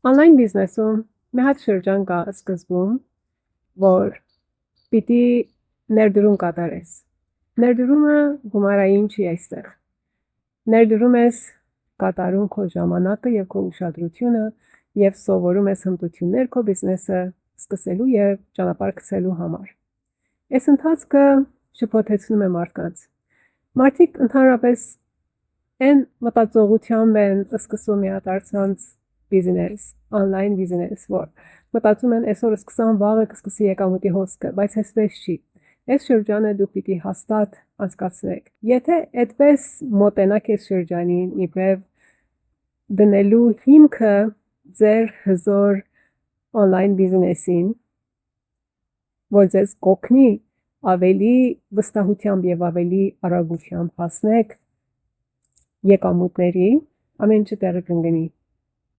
Online բիզնեսում մի հատ շրջան կա սկզբում, որ պիտի ներդրում կատարես։ Ներդրումը գումարային չի այստեղ։ Ներդրում ես կատարում քո ժամանակը եւ քո ուշադրությունը եւ սովորում ես հմտություններ քո բիզնեսը սկսելու եւ ճանապարհ գցելու համար։ Այս ընթացքը շփոթեցնում է մարդկանց։ Մարդիկ ընդհանրապես այն մտածողությամբ են սկսում մի հատ առցանց բիզնես, online բիզնես, որ մտածում են այսօր սկսամ, վաղը կսկսի եկամուտի հոսքը, բայց այսպես չի։ Այս շրջանը դուք պիտի հաստատ անցկացնեք։ Եթե այդպես մոտենաք այս շրջանին, իբրև դնելու հիմքը ձեր հզոր online բիզնեսին, որ ձեզ կօգնի ավելի վստահությամբ եւ ավելի արագությամբ հասնեք եկամուտների, ամեն ինչը տեղի կընկնի։